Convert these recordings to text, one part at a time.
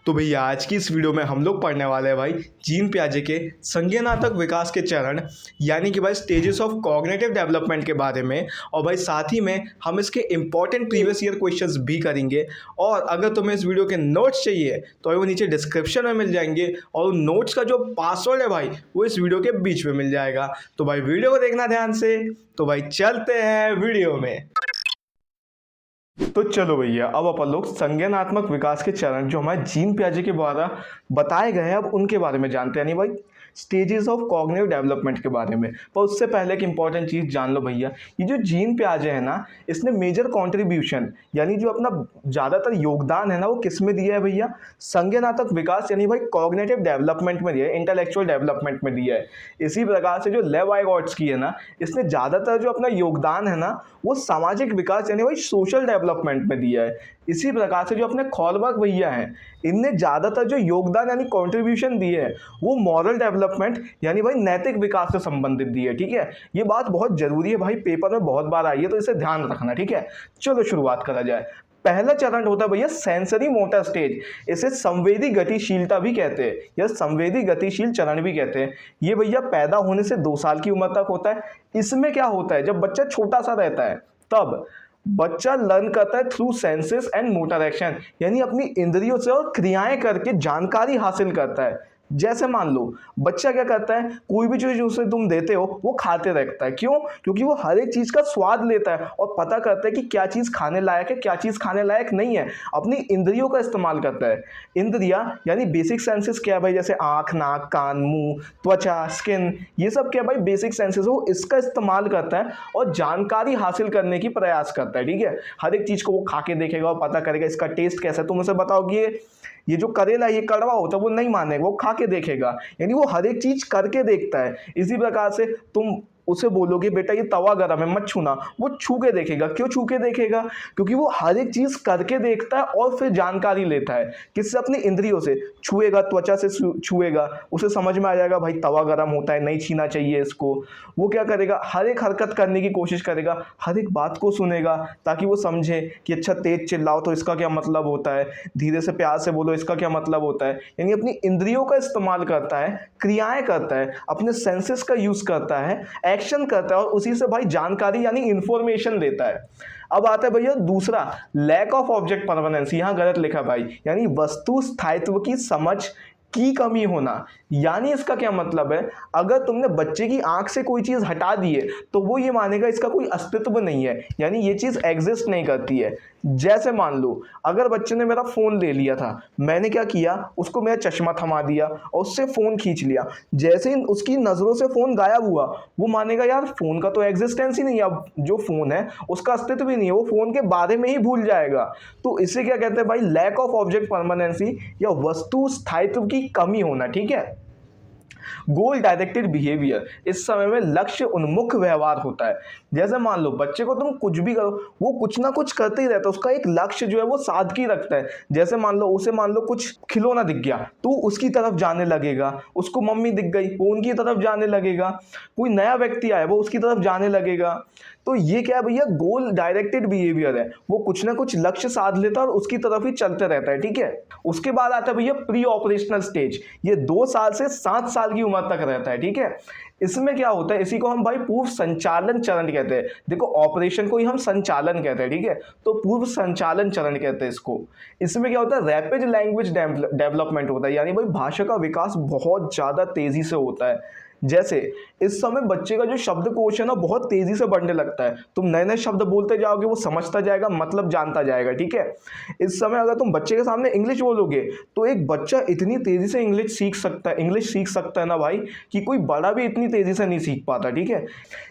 तो भैया आज की इस वीडियो में हम लोग पढ़ने वाले हैं भाई जीन पियाजे के संज्ञानात्मक विकास के चरण यानी कि भाई स्टेजेस ऑफ कॉग्निटिव डेवलपमेंट के बारे में। और भाई साथ ही में हम इसके इंपॉर्टेंट प्रीवियस ईयर क्वेश्चंस भी करेंगे। और अगर तुम्हें इस वीडियो के नोट्स चाहिए तो वो नीचे डिस्क्रिप्शन में मिल जाएंगे और नोट्स का जो पासवर्ड है भाई वो इस वीडियो के बीच में मिल जाएगा। तो भाई वीडियो को देखना ध्यान से। तो भाई चलते हैं वीडियो में। तो चलो भैया अब अपन लोग संज्ञानात्मक विकास के चरण जो हमारे जीन पियाजे के द्वारा बताए गए हैं अब उनके बारे में जानते हैं, यानी भाई स्टेजेस ऑफ कॉग्निटिव डेवलपमेंट के बारे में। पर उससे पहले एक इंपॉर्टेंट चीज़ जान लो भैया, ये जो जीन पियाजे है ना इसने मेजर कंट्रीब्यूशन यानी जो अपना ज़्यादातर योगदान है ना वो किस में दिया है भैया? संज्ञानात्मक विकास यानी भाई कॉग्निटिव डेवलपमेंट में दिया है, इंटेलेक्चुअल डेवलपमेंट में दिया है। इसी प्रकार से जो लेव वाइगॉट्स्की है ना इसने ज़्यादातर जो अपना योगदान है ना वो सामाजिक विकास यानी भाई सोशल डेवलपमेंट में दिया है। इसी प्रकार से जो अपने खोलबर्ग भैया हैं इनने ज़्यादातर जो योगदान यानी कंट्रीब्यूशन दिए है वो मॉरल डेवलपमेंट यानी भाई नैतिक विकास से संबंधित दिए है। ठीक है, ये बात बहुत जरूरी है भाई, पेपर में बहुत बार आई है तो इसे ध्यान रखना। ठीक है, चलो शुरुआत करा जाए। पहला चरण होता है भैया सेंसरी मोटर स्टेज, इसे संवेदी गतिशीलता भी कहते हैं या संवेदी गतिशील चरण भी कहते हैं। ये भैया पैदा होने से 2 साल की उम्र तक होता है। इसमें क्या होता है, जब बच्चा छोटा सा रहता है तब बच्चा लर्न करता है through senses and motor action, यानी अपनी इंद्रियों से और क्रियाएं करके जानकारी हासिल करता है। जैसे मान लो बच्चा क्या करता है, कोई भी चीज़ उसे तुम देते हो वो खाते रहता है। क्यों? क्योंकि वो हर एक चीज़ का स्वाद लेता है और पता करता है कि क्या चीज़ खाने लायक है क्या चीज़ खाने लायक नहीं है। अपनी इंद्रियों का इस्तेमाल करता है। इंद्रियां यानी बेसिक सेंसेस क्या है भाई, जैसे आँख, नाक, कान, मुंह, त्वचा, स्किन, ये सब क्या भाई बेसिक सेंसेस, वो इसका इस्तेमाल करता है और जानकारी हासिल करने की प्रयास करता है। ठीक है, हर एक चीज़ को वो खा के देखेगा और पता करेगा इसका टेस्ट कैसा है। तुम उसे बताओ कि ये जो करेला ये कड़वा होता है वो नहीं मानेगा, वो खा के देखेगा, यानी वो हर एक चीज करके देखता है। इसी प्रकार से तुम उसे बोलोगे बेटा ये तवा गरम है मत छूना, वो छू के देखेगा। क्यों छू के देखेगा? क्योंकि वो हर एक चीज करके देखता है और फिर जानकारी लेता है। किससे? अपनी इंद्रियों से। छुएगा, त्वचा से छुएगा, उसे समझ में आ जाएगा भाई तवा गरम होता है, नहीं छीना चाहिए इसको। वो क्या करेगा, हर एक हरकत करने की कोशिश करेगा, हर एक बात को सुनेगा ताकि वो समझे कि अच्छा तेज चिल्लाओ तो इसका क्या मतलब होता है, धीरे से प्यार से बोलो इसका क्या मतलब होता है। यानी अपनी इंद्रियों का इस्तेमाल करता है, क्रियाएं करता है, अपने सेंसेस का यूज करता है, एक्शन करता है और उसी से भाई जानकारी यानी इंफॉर्मेशन देता है। अब आता है भैया दूसरा, लैक ऑफ ऑब्जेक्ट परमानेंस। यहां गलत लिखा भाई, यानी वस्तु स्थायित्व की समझ की कमी होना। यानी इसका क्या मतलब है, अगर तुमने बच्चे की आंख से कोई चीज हटा दी है तो वो ये मानेगा इसका कोई अस्तित्व नहीं है, यानी ये चीज एग्जिस्ट नहीं करती है। जैसे मान लो अगर बच्चे ने मेरा फोन ले लिया था, मैंने क्या किया, उसको मेरा चश्मा थमा दिया और उससे फोन खींच लिया। जैसे ही उसकी नजरों से फोन गायब हुआ वो मानेगा यार फोन का तो एग्जिस्टेंस ही नहीं है, अब जो फोन है उसका अस्तित्व ही नहीं है, वो फोन के बारे में ही भूल जाएगा। तो इसे क्या कहते हैं भाई, लैक ऑफ ऑब्जेक्ट परमानेंसी या वस्तु स्थायित्व की कमी होना। ठीक है, गोल डायरेक्टेड बिहेवियर, इस समय में लक्ष्य उन्मुख व्यवहार होता है। जैसे मान लो बच्चे को तुम कुछ भी करो वो कुछ ना कुछ करते ही रहता है, उसका एक लक्ष्य जो है वो सादगी रखता है। जैसे मान लो उसे कुछ खिलौना दिख गया तो उसकी तरफ जाने लगेगा, उसको मम्मी दिख गई वो उनकी तरफ जाने लगेगा, कोई नया व्यक्ति आया वो उसकी तरफ जाने लगेगा। तो ये क्या है भैया, गोल डायरेक्टेड बिहेवियर है, वो कुछ ना कुछ लक्ष्य साध लेता है और उसकी तरफ ही चलते रहता है। ठीक है, उसके बाद आता है भैया प्री ऑपरेशनल स्टेज, ये 2 साल से 7 साल की उम्र तक रहता है। ठीक है, इसमें क्या होता है, इसी को हम भाई पूर्व संचालन चरण कहते हैं। देखो ऑपरेशन को ही हम संचालन कहते हैं। ठीक है, तो पूर्व संचालन चरण कहते हैं इसको। इसमें क्या होता है, रैपिड लैंग्वेज डेवलपमेंट होता है, यानी भाई भाषा का विकास बहुत ज्यादा तेजी से होता है। जैसे इस समय बच्चे का जो शब्दकोश है ना बहुत तेजी से बढ़ने लगता है, तुम नए नए शब्द बोलते जाओगे वो समझता जाएगा, मतलब जानता जाएगा। ठीक है, इस समय अगर तुम बच्चे के सामने इंग्लिश बोलोगे तो एक बच्चा इतनी तेजी से इंग्लिश सीख सकता है ना भाई कि कोई बड़ा भी इतनी तेजी से नहीं सीख पाता। ठीक है,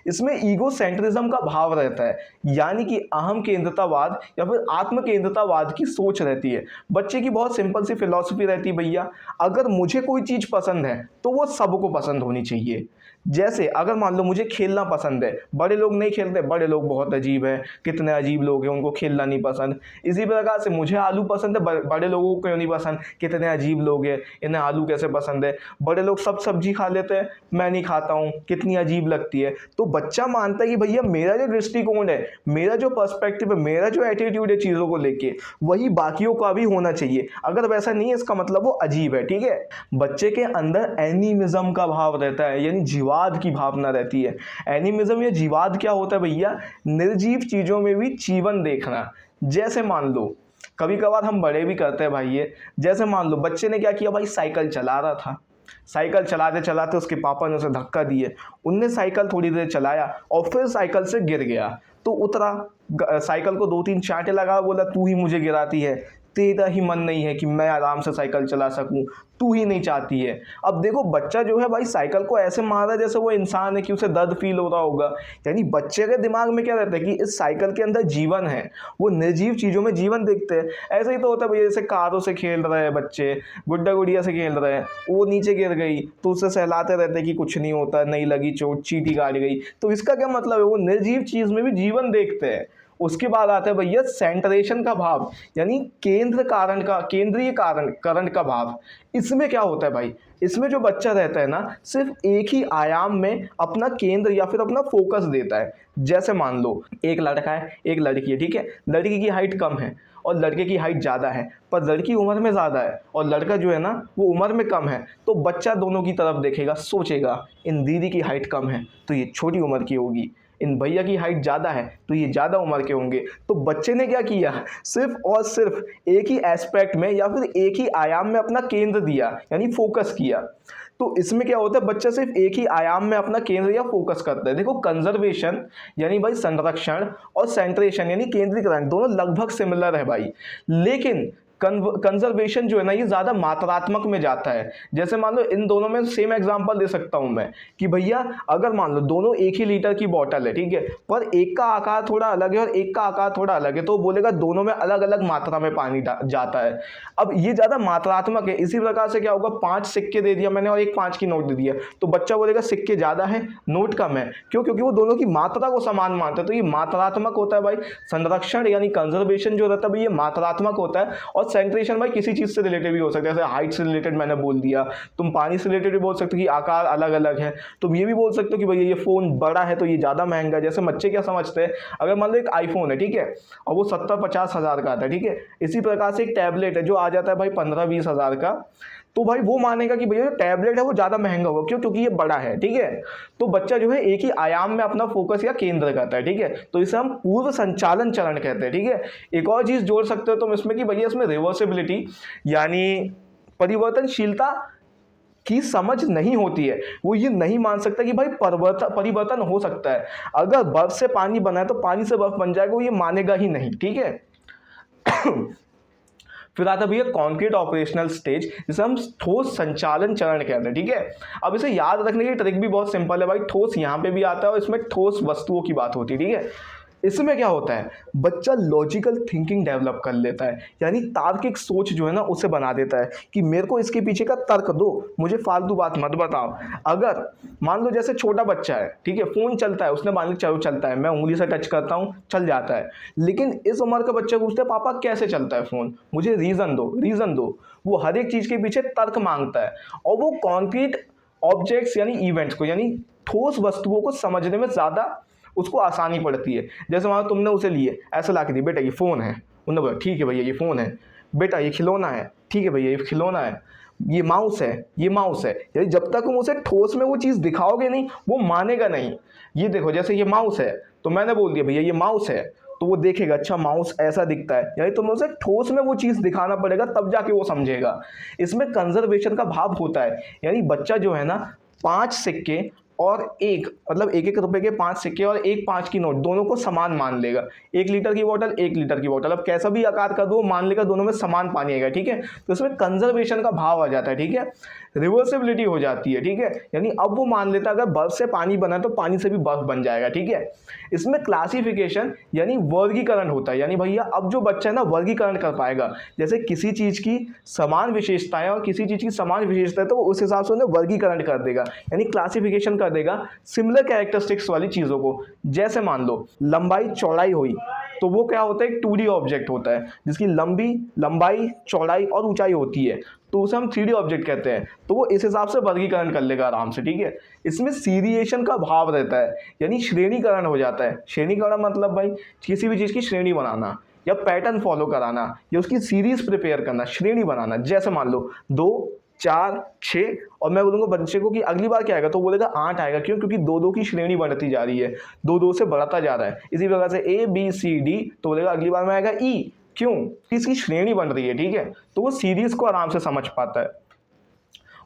इसमें ईगो सेंट्रिज्म का भाव रहता है, यानी कि अहम केंद्रतावाद या फिर आत्म केंद्रतावाद की सोच रहती है। बच्चे की बहुत सिंपल सी फिलॉसफी रहती है, भैया अगर मुझे कोई चीज पसंद है तो वो सबको पसंद होनी चाहिए। चाहिए। जैसे अगर मान लो मुझे खेलना पसंद है, बड़े लोग नहीं खेलते, बड़े लोग बहुत अजीब है, कितने अजीब लोग हैं, उनको खेलना नहीं पसंद। इसी प्रकार से मुझे आलू पसंद है, बड़े लोगों को क्यों नहीं पसंद, कितने अजीब लोग हैं, इन्हें आलू कैसे पसंद है। बड़े लोग सब सब्जी खा लेते हैं, मैं नहीं खाता हूँ, कितनी अजीब लगती है। तो बच्चा मानता है कि भैया मेरा जो दृष्टिकोण है, मेरा जो पर्सपेक्टिव है, मेरा जो एटीट्यूड है चीज़ों को लेके, वही बाकियों का भी होना चाहिए। अगर वैसा नहीं है, इसका मतलब वो अजीब है, ठीक है। बच्चे के अंदर एनिमिज्म का भाव रहता है, यानी जीवाद की भावना रहती है। एनिमिज्म या जीवाद क्या होता है भैया, निर्जीव चीजों में भी जीवन देखना। जैसे मान लो कभी कभार हम बड़े भी करते हैं भाई ये, जैसे मान लो बच्चे ने क्या किया भाई, साइकिल चला रहा था, साइकिल चलाते चलाते उसके पापा ने उसे धक्का दिए, उनने साइकिल थोड़ी देर चलाया और फिर साइकिल से गिर गया। तो उतरा, साइकिल को 2-3 चांटे लगा, बोला तू ही मुझे गिराती है, तेरा ही मन नहीं है कि मैं आराम से साइकिल चला सकूं, तू ही नहीं चाहती है। अब देखो बच्चा जो है भाई साइकिल को ऐसे मार रहा है जैसे वो इंसान है, कि उसे दर्द फील हो रहा होगा। यानी बच्चे के दिमाग में क्या रहता है कि इस साइकिल के अंदर जीवन है, वो निर्जीव चीज़ों में जीवन देखते हैं। ऐसे ही तो होता है भैया, जैसे कारों से खेल रहे हैं बच्चे, गुड्डा गुड़िया से खेल रहे हैं, वो नीचे गिर गई तो उसे सहलाते रहते हैं कि कुछ नहीं होता, नहीं लगी चोट, चींटी काट गई। तो इसका क्या मतलब है, वो निर्जीव चीज़ में भी जीवन देखते हैं। उसके बाद आता है भैया सेंट्रेशन का भाव, यानी केंद्रीय करण का भाव। इसमें क्या होता है भाई, इसमें जो बच्चा रहता है ना, सिर्फ एक ही आयाम में अपना केंद्र या फिर अपना फोकस देता है। जैसे मान लो एक लड़का है, एक लड़की है, ठीक है। लड़की की हाइट कम है और लड़के की हाइट ज़्यादा है, पर लड़की उम्र में ज़्यादा है और लड़का जो है ना वो उम्र में कम है। तो बच्चा दोनों की तरफ देखेगा, सोचेगा इन दीदी की हाइट कम है तो ये छोटी उम्र की होगी, इन भैया की हाइट ज़्यादा है तो ये ज़्यादा उम्र के होंगे। तो बच्चे ने क्या किया, सिर्फ और सिर्फ एक ही एस्पेक्ट में या फिर एक ही आयाम में अपना केंद्र दिया, यानी फोकस किया। तो इसमें क्या होता है, बच्चा सिर्फ एक ही आयाम में अपना केंद्र या फोकस करता है। देखो कंजर्वेशन यानी भाई संरक्षण और सेंट्रेशन यानी केंद्रीकरण दोनों लगभग सिमिलर है भाई, लेकिन कंजर्वेशन जो है ना ये ज़्यादा मात्रात्मक में जाता है। जैसे मान लो इन दोनों में सेम एग्जांपल दे सकता हूं मैं कि भैया अगर मान लो दोनों एक ही लीटर की बोतल है, ठीक है, पर एक का आकार थोड़ा अलग है और एक का आकार थोड़ा अलग है, तो बोलेगा दोनों में अलग अलग मात्रा में पानी जाता है। अब ये ज़्यादा मात्रात्मक है। इसी प्रकार से क्या होगा, 5 सिक्के दे दिया मैंने और एक 5 की नोट दे दिया, तो बच्चा बोलेगा सिक्के ज़्यादा है नोट कम है। क्यों, क्योंकि वो दोनों की मात्रा को समान मानता है। तो ये मात्रात्मक होता है भाई। संरक्षण यानी कंजर्वेशन जो रहता है भाई ये मात्रात्मक होता है, और सेंट्रेशन भाई किसी चीज से रिलेटेड भी हो सकता है। जैसे हाइट से रिलेटेड मैंने बोल दिया, तुम पानी से रिलेटेड भी बोल सकते हो कि आकार अलग अलग है। तुम ये भी बोल सकते हो कि भैया ये फोन बड़ा है तो ये ज्यादा महंगा है। जैसे बच्चे क्या समझते हैं, अगर मान लो एक आईफोन है, ठीक है, और वो 70-50 हज़ार का आता है, ठीक है। इसी प्रकार से एक टैबलेट है जो आ जाता है भाई 15-20 हज़ार का, तो भाई वो मानेगा कि भैया जो टैबलेट है वो ज़्यादा महंगा होगा। क्यों, क्योंकि ये बड़ा है, ठीक है। तो बच्चा जो है एक ही आयाम में अपना फोकस या केंद्र करता है, ठीक है। तो इसे हम पूर्व संचालन चरण कहते हैं, ठीक है। एक और चीज़ जोड़ सकते हो तुम इसमें कि भैया इसमें रिवर्सिबिलिटी यानी परिवर्तनशीलता की समझ नहीं होती है। वो ये नहीं मान सकता कि भाई परिवर्तन हो सकता है। अगर बर्फ से पानी बना है तो पानी से बर्फ बन जाएगा, वो ये मानेगा ही नहीं, ठीक है। फिर आता भैया कॉन्क्रीट ऑपरेशनल स्टेज, जिसे हम ठोस संचालन चरण कहते हैं, ठीक है। अब इसे याद रखने की ट्रिक भी बहुत सिंपल है भाई। ठोस यहाँ पे भी आता है और इसमें ठोस वस्तुओं की बात होती है, ठीक है। इसमें क्या होता है, बच्चा लॉजिकल थिंकिंग डेवलप कर लेता है, यानी तार्किक सोच जो है ना उसे बना देता है कि मेरे को इसके पीछे का तर्क दो, मुझे फालतू बात मत बताओ। अगर मान लो जैसे छोटा बच्चा है, ठीक है, फोन चलता है, उसने मान लो चलो चलता है, मैं उंगली से टच करता हूँ चल जाता है। लेकिन इस उम्र का बच्चा पूछता है पापा कैसे चलता है फोन, मुझे रीजन दो। वो हर एक चीज के पीछे तर्क मांगता है, और वो कॉन्क्रीट ऑब्जेक्ट्स यानी इवेंट्स को, यानी ठोस वस्तुओं को समझने में ज़्यादा उसको आसानी पड़ती है। जैसे मान लो तुमने उसे लिए ऐसे ला के दी, बेटा ये फ़ोन है, उन्होंने बोला ठीक है भैया ये फ़ोन है। बेटा ये खिलौना है, ठीक है भैया ये खिलौना है। ये माउस है, ये माउस है। यानी जब तक तुम उसे ठोस में वो चीज़ दिखाओगे नहीं, वो मानेगा नहीं। ये देखो जैसे ये माउस है, तो मैंने बोल दिया भैया ये माउस है, तो वो देखेगा अच्छा माउस ऐसा दिखता है। यानी तुम्हें उसे ठोस में वो चीज़ दिखाना पड़ेगा, तब जाके वो समझेगा। इसमें कंजर्वेशन का भाव होता है, यानी बच्चा जो है ना 5 सिक्के और एक मतलब 1-1 रुपए के 5 सिक्के और एक 5 की नोट दोनों को समान मान लेगा। 1 लीटर की बोतल 1 लीटर की बोतल, अब कैसा भी आकार का दो मान लेगा, दोनों में समान पानी आएगा, ठीक है। तो इसमें कंजर्वेशन का भाव आ जाता है, ठीक है। रिवर्सिबिलिटी हो जाती है, ठीक है। यानी अब वो मान लेता है अगर बर्फ से पानी बना तो पानी से भी बर्फ बन जाएगा, ठीक है। इसमें क्लासिफिकेशन यानी वर्गीकरण होता है, यानी भैया अब जो बच्चा है ना वर्गीकरण कर पाएगा, जैसे किसी चीज़ की समान विशेषताएं और किसी चीज़ की समान विशेषताएं, तो उस हिसाब से उन्हें वर्गीकरण कर देगा, यानी क्लासिफिकेशन कर देगा सिमिलर कैरेक्टरिस्टिक्स वाली चीज़ों को। जैसे मान लो लंबाई चौड़ाई हुई, तो वो क्या होता है, एक 2D ऑब्जेक्ट होता है जिसकी लंबाई चौड़ाई और ऊंचाई होती है, तो उसे हम 3D ऑब्जेक्ट कहते हैं। तो वो इस हिसाब से वर्गीकरण कर लेगा आराम से, ठीक है। इसमें सीरिएशन का भाव रहता है, यानी श्रेणीकरण हो जाता है। श्रेणीकरण मतलब भाई किसी भी चीज़ की श्रेणी बनाना या पैटर्न फॉलो कराना या उसकी सीरीज प्रिपेयर करना, श्रेणी बनाना। जैसे मान लो 2 4 6 और मैं बोलूँगा बच्चे को कि अगली बार क्या आएगा, तो बोलेगा 8 आएगा। क्यों? क्योंकि 2 की श्रेणी बढ़ती जा रही है, 2 से बढ़ता जा रहा है। इसी प्रकार से ABCD, तो बोलेगा अगली बार में आएगा E। क्यों? इसकी श्रेणी बन रही है, ठीक है। तो वो सीरीज को आराम से समझ पाता है।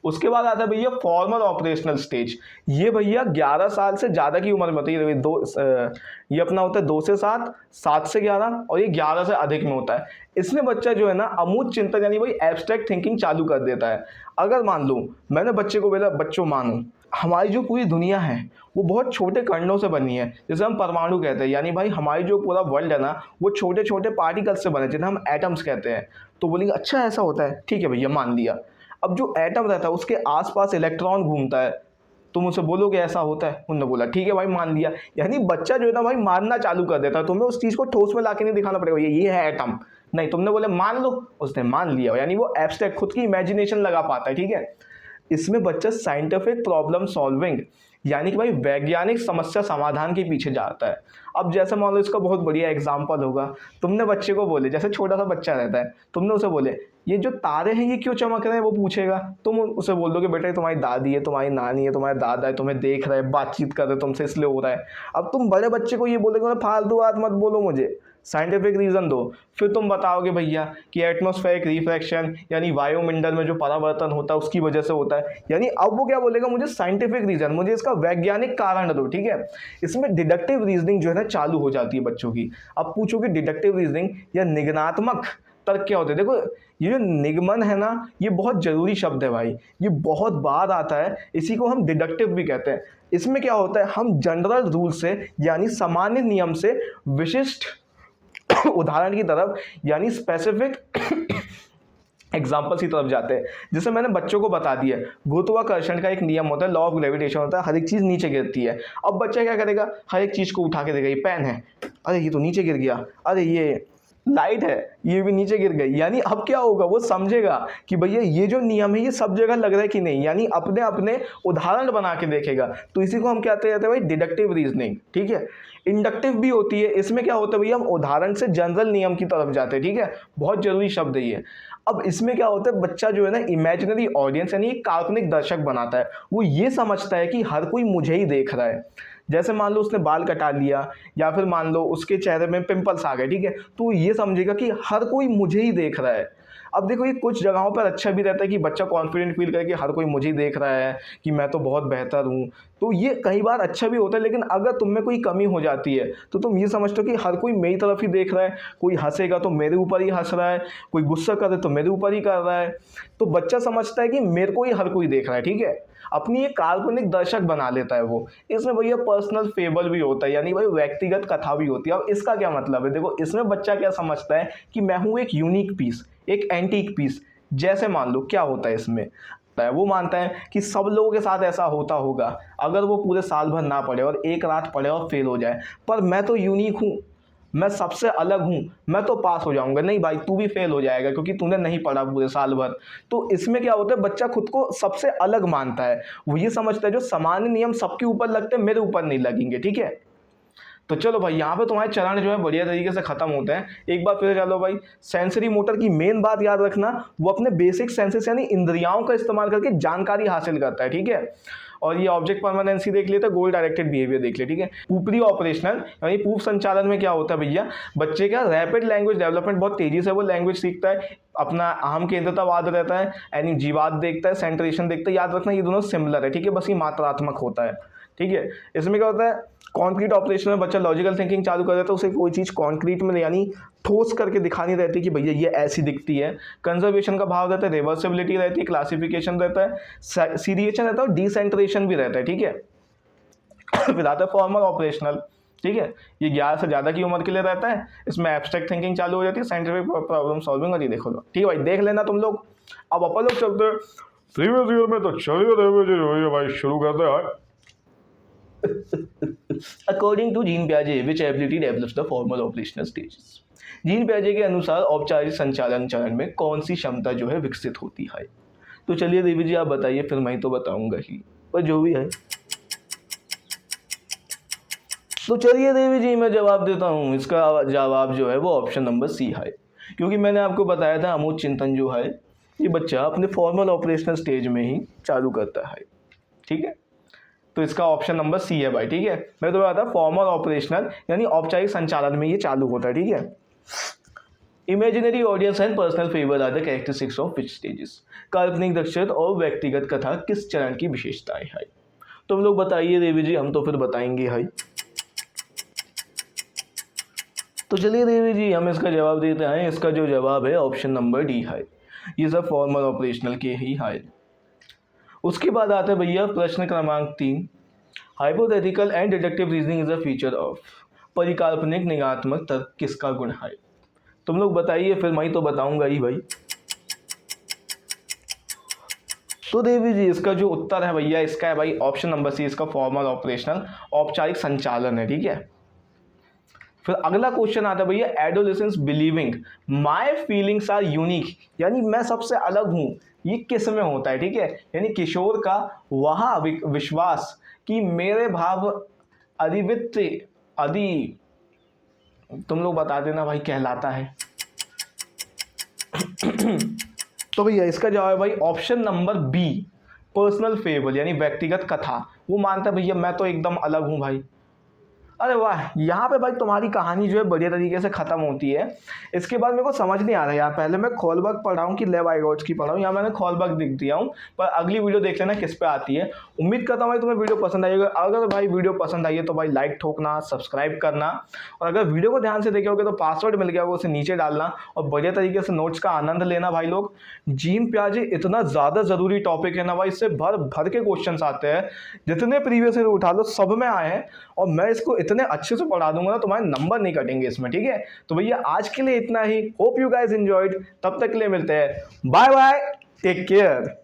उसके बाद आता है भैया फॉर्मल ऑपरेशनल स्टेज। ये भैया 11 साल से ज़्यादा की उम्र में होता है। ये अपना होता है 2 से 7, 7 से 11 और ये 11 से अधिक में होता है। इसमें बच्चा जो है ना अमूर्त चिंतन यानी भाई एब्स्ट्रैक्ट थिंकिंग चालू कर देता है। अगर मान लो मैंने बच्चे को बोला, बच्चों मानो हमारी जो पूरी दुनिया है वो बहुत छोटे कणों से बनी है, जैसे हम परमाणु कहते हैं। यानी भाई हमारी जो पूरा वर्ल्ड है ना वो छोटे छोटे पार्टिकल्स से बने, जिन्हें हम एटम्स कहते हैं। तो बोलेंगे अच्छा ऐसा होता है, ठीक है भैया मान लिया। अब जो एटम रहता है उसके आसपास इलेक्ट्रॉन घूमता है, तुम उसे बोलोगे ऐसा होता है, उन्होंने बोला ठीक है भाई मान लिया। यानी बच्चा जो है ना भाई मानना चालू कर देता है। तुम्हें उस चीज़ को ठोस में लाके नहीं दिखाना पड़ेगा ये है एटम, नहीं तुमने बोले मान लो, उसने मान लिया। यानी वो एब्स्ट्रैक्ट खुद की इमेजिनेशन लगा पाता है, ठीक है। इसमें बच्चा साइंटिफिक प्रॉब्लम सॉल्विंग यानी कि भाई वैज्ञानिक समस्या समाधान के पीछे जाता है। अब जैसे मान लो इसका बहुत बढ़िया एग्जांपल होगा, तुमने बच्चे को बोले, जैसे छोटा सा बच्चा रहता है, तुमने उसे बोले ये जो तारे हैं ये क्यों चमक रहे हैं, वो पूछेगा। तुम उसे बोल दोगे बेटा तुम्हारी दादी है, तुम्हारी नानी है, तुम्हारे दादा है, तुम्हें देख रहे हैं, बातचीत कर रहे हैं तुमसे, इसलिए हो रहा है। अब तुम बड़े बच्चे को ये बोलोगे फालतू बात मत बोलो, मुझे साइंटिफिक रीज़न दो। फिर तुम बताओगे भैया कि एटमॉस्फेरिक रिफ्रैक्शन यानी वायुमंडल में जो परावर्तन होता है उसकी वजह से होता है। यानी अब वो क्या बोलेगा, मुझे साइंटिफिक रीज़न, मुझे इसका वैज्ञानिक कारण दो, ठीक है। इसमें डिडक्टिव रीजनिंग जो है ना चालू हो जाती है बच्चों की। अब पूछोगे डिडक्टिव रीजनिंग या निगमनात्मक तर्क क्या होते हैं। देखो ये जो निगमन है ना ये बहुत जरूरी शब्द है भाई, ये बहुत बार आता है, इसी को हम डिडक्टिव भी कहते हैं। इसमें क्या होता है, हम जनरल रूल से यानी सामान्य नियम से विशिष्ट उदाहरण की तरफ यानी स्पेसिफिक एग्जाम्पल्स की तरफ जाते हैं। जैसे मैंने बच्चों को बता दिया गुरुत्वाकर्षण का एक नियम होता है, लॉ ऑफ ग्रेविटेशन होता है, हर एक चीज़ नीचे गिरती है। अब बच्चा क्या करेगा, हर एक चीज़ को उठा के देगा, ये पेन है, अरे ये तो नीचे गिर गया, अरे ये लाइट है, ये भी नीचे गिर गई। यानी अब क्या होगा, वो समझेगा कि भैया ये जो नियम है ये सब जगह लग रहा है कि नहीं, यानी अपने अपने उदाहरण बना के देखेगा। तो इसी को हम कहते हैं भाई डिडक्टिव रीजनिंग, ठीक है। इंडक्टिव भी होती है, इसमें क्या होता है भैया हम उदाहरण से जनरल नियम की तरफ जाते हैं, ठीक है। बहुत जरूरी शब्द है ये। अब इसमें क्या होता है, बच्चा जो है ना इमेजिनरी ऑडियंस यानी काल्पनिक दर्शक बनाता है। वो ये समझता है कि हर कोई मुझे ही देख रहा है। जैसे मान लो उसने बाल कटा लिया या फिर मान लो उसके चेहरे में पिंपल्स आ गए, ठीक है, तो ये समझेगा कि हर कोई मुझे ही देख रहा है। अब देखो ये कुछ जगहों पर अच्छा भी रहता है कि बच्चा कॉन्फिडेंट फील करे कि हर कोई मुझे ही देख रहा है, कि मैं तो बहुत बेहतर हूँ, तो ये कई बार अच्छा भी होता है। लेकिन अगर तुम में कोई कमी हो जाती है तो तुम ये समझते हो कि हर कोई मेरी तरफ ही देख रहा है, कोई हंसेगा तो मेरे ऊपर ही हंस रहा है, कोई गुस्सा करे तो मेरे ऊपर ही कर रहा है, तो बच्चा समझता है कि मेरे को ही हर कोई देख रहा है, ठीक है। अपनी एक काल्पनिक दर्शक बना लेता है वो। इसमें भैया पर्सनल फेबल भी होता है, यानी भाई व्यक्तिगत कथा भी होती है। अब इसका क्या मतलब है, देखो इसमें बच्चा क्या समझता है कि मैं हूँ एक यूनिक पीस, एक एंटीक पीस। जैसे मान लो क्या होता है इसमें, वो मानता है कि सब लोगों के साथ ऐसा होता होगा, अगर वो पूरे साल भर ना पढ़े और एक रात पढ़े और फेल हो जाए, पर मैं तो यूनिक हूँ, मैं सबसे अलग हूँ, मैं तो पास हो जाऊंगा। नहीं भाई तू भी फेल हो जाएगा क्योंकि तूने नहीं पढ़ा पूरे साल भर। तो इसमें क्या होता है, बच्चा खुद को सबसे अलग मानता है। वो ये समझता है जो सामान्य नियम सबके ऊपर लगते हैं मेरे ऊपर नहीं लगेंगे, ठीक है। तो चलो भाई यहाँ पे तुम्हारे चरण जो है बढ़िया तरीके से खत्म होते हैं। एक बार फिर चलो भाई, सेंसरी मोटर की मेन बात याद रखना, वो अपने बेसिक सेंसेस यानी इंद्रियाओं का इस्तेमाल करके जानकारी हासिल करता है, ठीक है। और ये ऑब्जेक्ट परमानेंसी देख लेते, गोल डायरेक्टेड बिहेवियर देख ले, ठीक है। ऊपरी ऑपरेशनल यानी पूर्व संचालन में क्या होता है भैया, बच्चे का रैपिड लैंग्वेज डेवलपमेंट, बहुत तेजी से वो लैंग्वेज सीखता है, अपना अहम केंद्रतावाद रहता है, यानी जीवाद देखता है, सेंट्रेशन देखता है। याद रखना ये दोनों सिमिलर है, ठीक है, बस ये मात्रात्मक होता है, ठीक है। इसमें क्या होता है, कॉन्क्रीट ऑपरेशन में बच्चा लॉजिकल थिंकिंग चालू कर देता है, उसे कोई चीज़ कॉन्क्रीट में यानी ठोस करके दिखानी रहती कि भैया ये ऐसी दिखती है। कंजर्वेशन का भाव रहता है, रिवर्सिबिलिटी रहती है, क्लासिफिकेशन रहता है, सीरिएशन रहता है और डिसेंट्रेशन भी रहता है, ठीक है। फिर आता है फॉर्मल ऑपरेशनल, ठीक है, ये 11 से ज़्यादा की उम्र के लिए रहता है। इसमें एब्स्ट्रैक्ट थिंकिंग चालू हो जाती है, साइंटिफिक प्रॉब्लम सॉल्विंग, और ये देखो लो, ठीक है भाई, देख लेना तुम लोग। अब अपन लोग चलते हैं प्रीवियस ईयर में, तो चलिए भाई शुरू करते हैं। According to जीन पियाजे, which ability develops the formal operational stages? Jean पियाजे के अनुसार औपचारिक संचालन चरण में कौन सी क्षमता जो है विकसित होती है? तो चलिए देवी जी आप बताइए, फिर मैं तो बताऊंगा ही, पर जो भी है। तो चलिए देवी जी मैं जवाब देता हूँ, इसका जवाब जो है वो ऑप्शन नंबर सी है। क्योंकि मैंने आपको बताया था अमूर्त चिंतन जो है ये बच्चा अपने फॉर्मल ऑपरेशनल स्टेज में ही चालू करता है, ठीक है। तो इसका ऑप्शन नंबर सी है भाई, ठीक है। मैं तो बताता फॉर्मल ऑपरेशनल यानी औपचारिक संचालन में ये चालू होता है, ठीक है। Imaginary audience and personal fable are the characteristics of which stages? काल्पनिक दक्षता और व्यक्तिगत कथा किस चरण की विशेषताएं है? तुम लोग बताइए देवी जी, हम तो फिर बताएंगे भाई। तो चलिए देवी जी हम इसका जवाब देते हैं। इसका जो जवाब है ऑप्शन नंबर डी है, ये सब फॉर्मल ऑपरेशनल के ही है। उसके बाद आता है भैया प्रश्न क्रमांक 3, hypothetical and deductive reasoning is a feature of? परिकाल्पनिक निगात्मक तर्क किसका गुण है? तुम लोग बताइए, फिर मैं तो बताऊंगा ही भाई। तो देवी जी इसका जो उत्तर है भैया, इसका है भाई ऑप्शन नंबर सी, इसका फॉर्मल ऑपरेशनल औपचारिक संचालन है, ठीक है। फिर अगला क्वेश्चन आता है भैया, adolescence believing my feelings are unique, यानी मैं सबसे अलग हूँ, ये किस में होता है, ठीक है। यानी किशोर का वह विश्वास कि मेरे भाव अद्वितीय तुम लोग बता देना भाई कहलाता है। तो भैया इसका जवाब है भाई option number B, personal fable यानी व्यक्तिगत कथा। वो मानता है भैया मैं तो एकदम अलग हूँ भाई। अरे वाह, यहाँ पे भाई तुम्हारी कहानी जो है बढ़िया तरीके से ख़त्म होती है। इसके बाद मेरे को समझ नहीं आ रहा यार, पहले मैं खोलबर्ग पढ़ा हूँ कि लेवाइगॉट्स की पढ़ा हूँ, यहाँ मैंने खोलबर्ग दिख दिया हूँ। पर अगली वीडियो देख लेना किस पे आती है। उम्मीद करता हूँ भाई तुम्हें वीडियो पसंद आएगा। अगर भाई वीडियो पसंद आई है तो भाई लाइक ठोकना, सब्सक्राइब करना, और अगर वीडियो को ध्यान से देखे होगे तो पासवर्ड मिल गया वो उसे नीचे डालना, और बढ़िया तरीके से नोट्स का आनंद लेना भाई लोग। जीन पियाजे इतना ज़्यादा ज़रूरी टॉपिक है ना भाई, इससे भर भर के क्वेश्चन आते हैं, जितने प्रीवियस ईयर उठा लो सब में आए हैं, और मैं इसको इतने अच्छे से पढ़ा दूंगा ना तुम्हारे नंबर नहीं कटेंगे इसमें, ठीक है। तो भैया आज के लिए इतना ही। Hope you guys enjoyed. तब तक के लिए मिलते हैं, बाय बाय, टेक केयर।